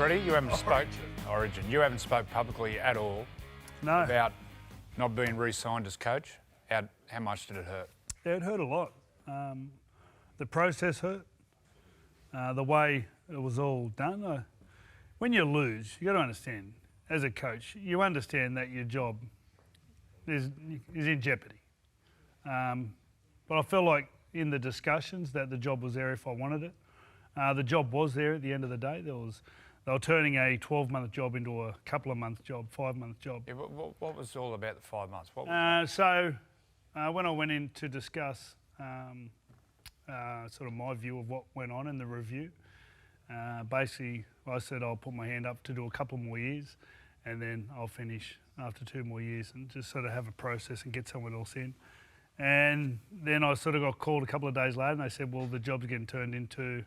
Freddie, you haven't spoke Origin. You haven't spoke publicly at all about not being re-signed as coach. How much did it hurt? Yeah, it hurt a lot. The process hurt. The way it was all done. When you lose, you got to understand, as a coach, you understand that your job is in jeopardy. But I feel like in the discussions that the job was there if I wanted it. The job was there at the end of the day. They were turning a 12-month job into a couple of month job, 5-month job. Yeah, what was all about the 5 months? What was when I went in to discuss sort of my view of what went on in the review, basically I said I'll put my hand up to do a couple more years and then I'll finish after 2 more years and just sort of have a process and get someone else in. And then I sort of got called a couple of days later and they said, well, the job's getting turned into,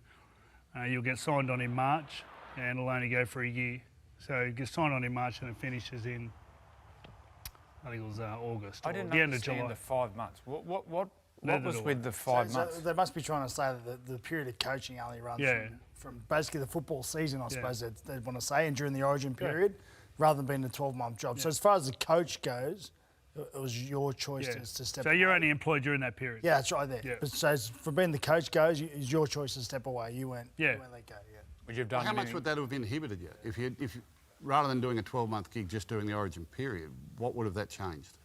you'll get signed on in March and it'll only go for a year. So it gets signed on in March and it finishes in, I think it was August. I didn't the end of July. understand the 5 months. What was with the 5 months? So they must be trying to say that the period of coaching only runs from basically the football season, I suppose they want to say, and during the Origin period, rather than being a 12-month job. So as far as the coach goes, it was your choice to step away. So you're only employed during that period? Yeah, that's right there. Yeah. But so for being the coach goes, it's your choice to step away. You went let go, Would you have done How much would that have inhibited you? If you rather than doing a 12-month gig, just doing the Origin period, what would have that changed?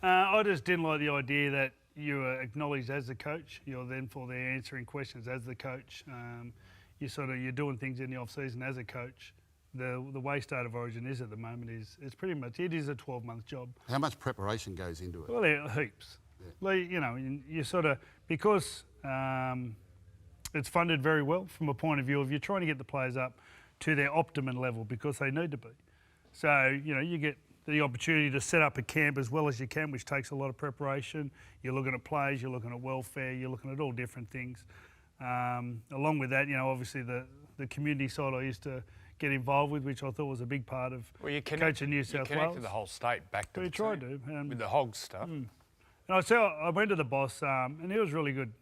I just didn't like the idea that you were acknowledged as the coach. You're then for there answering questions as the coach. You're doing things in the off-season as a coach. The way State of Origin is at the moment is pretty much, it is a 12-month job. How much preparation goes into it? Well, heaps. Yeah. You sort of, because it's funded very well from a point of view of you're trying to get the players up to their optimum level because they need to be. So, you get the opportunity to set up a camp as well as you can, which takes a lot of preparation. You're looking at players, you're looking at welfare, you're looking at all different things. Along with that, obviously the community side I used to get involved with, which I thought was a big part of coaching New South Wales. You connected the whole state back to we tried to. With the Hogs stuff. And I went to the boss, and he was really good.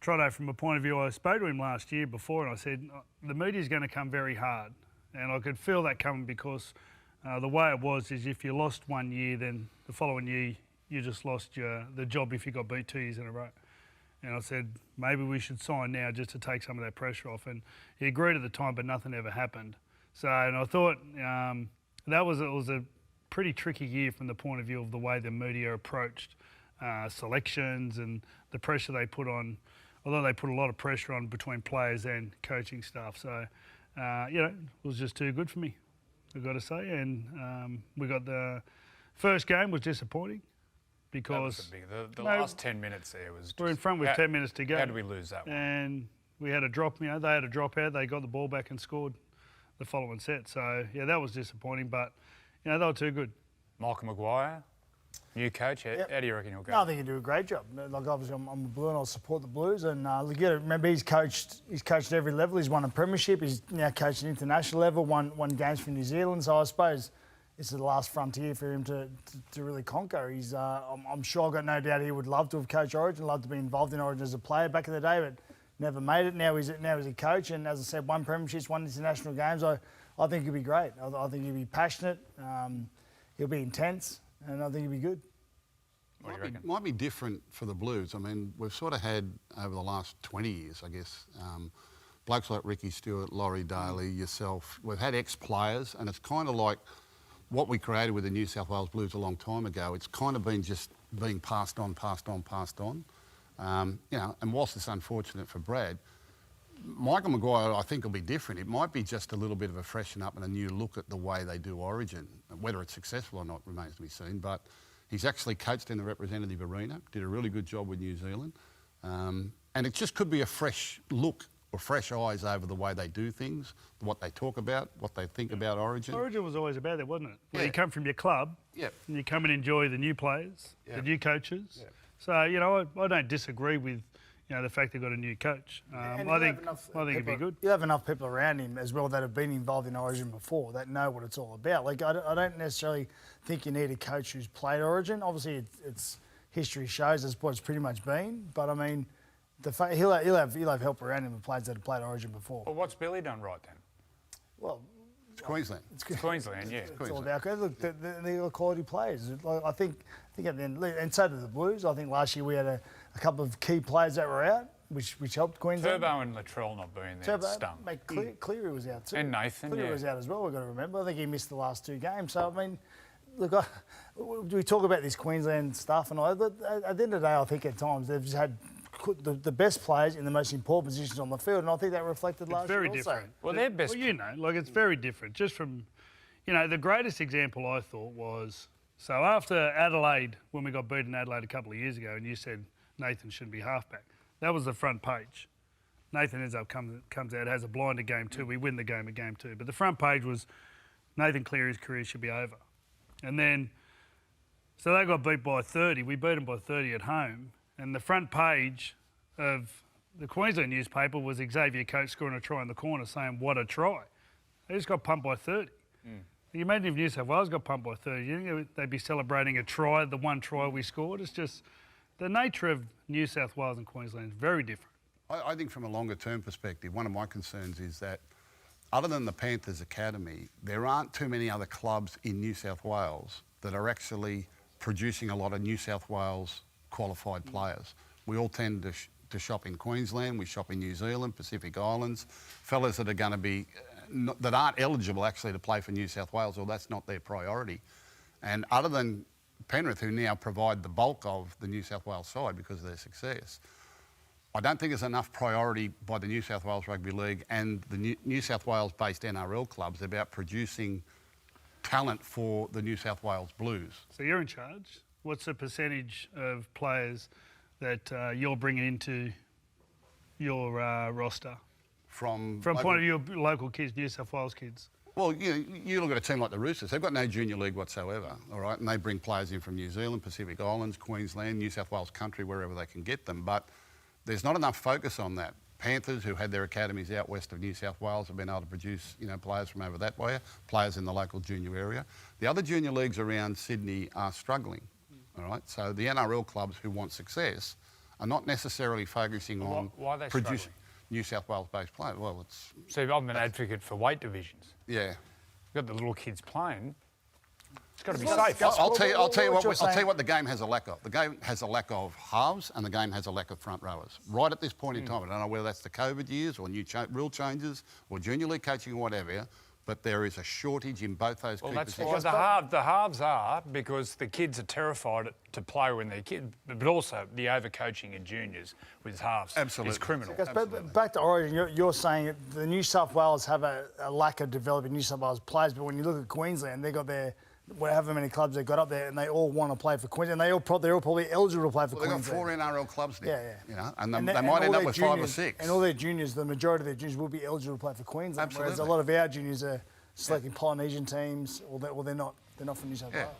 Trotto, from a point of view, I spoke to him last year before, and I said, the media's going to come very hard. And I could feel that coming because the way it was is if you lost 1 year, then the following year you just lost the job if you got beat 2 years in a row. And I said, maybe we should sign now just to take some of that pressure off. And he agreed at the time, but nothing ever happened. So, and I thought it was a pretty tricky year from the point of view of the way the media approached selections and the pressure they put on, although they put a lot of pressure on between players and coaching staff. So, it was just too good for me, I've got to say. And we got the first game was disappointing. Because the last 10 minutes there was just... We're in front with 10 minutes to go. How did we lose that one? And we had a drop, they had a drop out, they got the ball back and scored the following set. So, that was disappointing, but, they were too good. Michael Maguire, new coach, how do you reckon he'll go? No, I think he'll do a great job. Like, obviously, I'm a Blue and I'll support the Blues. And remember, he's coached at every level. He's won a premiership. He's now coached at international level, won games for New Zealand. So I suppose this is the last frontier for him to really conquer. He's, I'm sure, I've got no doubt he would love to have coached Origin, love to be involved in Origin as a player back in the day, but never made it. Now he's a coach, and as I said, won premierships, won international games. I think he'll be great. I think he'll be passionate. He'll be intense, and I think he'll be good. What do you reckon? Might be different for the Blues. I mean, we've sort of had over the last 20 years, I guess, blokes like Ricky Stewart, Laurie Daly, yourself. We've had ex-players, and it's kind of like what we created with the New South Wales Blues a long time ago. It's kind of been just being passed on. And whilst it's unfortunate for Brad, Michael Maguire, I think, will be different. It might be just a little bit of a freshen up and a new look at the way they do Origin. Whether it's successful or not remains to be seen, but he's actually coached in the representative arena, did a really good job with New Zealand. And it just could be a fresh look or fresh eyes over the way they do things, what they talk about, what they think about Origin. Origin was always about that, wasn't it? Yeah. You come from your club, and you come and enjoy the new players, the new coaches. Yep. So, I don't disagree with, the fact they've got a new coach. I think it'd be good. You have enough people around him as well that have been involved in Origin before that know what it's all about. Like, I don't necessarily think you need a coach who's played Origin. Obviously, it's history shows that's what it's pretty much been. But, I mean, he'll have help around him with players that have played Origin before. Well, what's Billy done right then? Well, It's Queensland. it's Queensland, yeah. It's all about look. They're quality players. I think at the end, and so did the Blues. I think last year we had a couple of key players that were out, which helped Queensland. Turbo and Latrell not being there stung. Mate, Cleary was out too. And Nathan, Cleary was out as well. We've got to remember. I think he missed the last 2 games. So I mean, look, we talk about this Queensland stuff, and at the end of the day, I think at times they've just had the best players in the most important positions on the field, and I think that reflected last year. Very also. different. Well, they're best. Well, it's very different. Just from, the greatest example I thought was, so after Adelaide, when we got beaten Adelaide a couple of years ago, and you said Nathan shouldn't be halfback, that was the front page. Nathan ends up comes out, has a blinder game 2. We win the game at game 2, but the front page was Nathan Cleary's career should be over, and then so they got beat by 30. We beat them by 30 at home. And the front page of the Queensland newspaper was Xavier Coates scoring a try in the corner saying, what a try. They just got pumped by 30. You imagine if New South Wales got pumped by 30, you think they'd be celebrating a try, the one try we scored? It's just the nature of New South Wales and Queensland is very different. I think from a longer term perspective, one of my concerns is that other than the Panthers Academy, there aren't too many other clubs in New South Wales that are actually producing a lot of New South Wales qualified players. We all tend to shop in Queensland, we shop in New Zealand, Pacific Islands, fellas that are going to be, that aren't eligible actually to play for New South Wales, or that's not their priority. And other than Penrith, who now provide the bulk of the New South Wales side because of their success, I don't think there's enough priority by the New South Wales Rugby League and the New South Wales-based NRL clubs about producing talent for the New South Wales Blues. So you're in charge. What's the percentage of players that you're bringing into your roster? From point of view of local kids, New South Wales kids? Well, you look at a team like the Roosters, they've got no junior league whatsoever, all right? And they bring players in from New Zealand, Pacific Islands, Queensland, New South Wales country, wherever they can get them. But there's not enough focus on that. Panthers, who had their academies out west of New South Wales, have been able to produce, players from over that way, players in the local junior area. The other junior leagues around Sydney are struggling, all right? So the NRL clubs who want success are not necessarily focusing on why are they producing struggling? New South Wales-based players. Well, it's... See, I'm an advocate for weight divisions. Yeah. You've got the little kids playing. It's got to be Well, safe. that's- I'll tell you what you're saying. what the game has a lack of. The game has a lack of halves, and the game has a lack of front rowers. Right at this point in time, I don't know whether that's the COVID years or new rule changes or junior league coaching or whatever, but there is a shortage in both those Well, key that's positions. because the halves are because the kids are terrified to play when they're kids, but also the overcoaching in juniors with halves Absolutely. is criminal. But back to Origin, you're saying that the New South Wales have a lack of developing New South Wales players, but when you look at Queensland, they've got their however many clubs they've got up there, and they all want to play for Queensland. They're all probably eligible to play for Well, they've got Queensland. 4 NRL clubs now, Yeah. and And they and might all end up their with 5 or juniors- 6. And all their juniors, the majority of their juniors will be eligible to play for Queensland, whereas a Absolutely. lot of our juniors are selecting Polynesian teams, or they're not from New South Wales.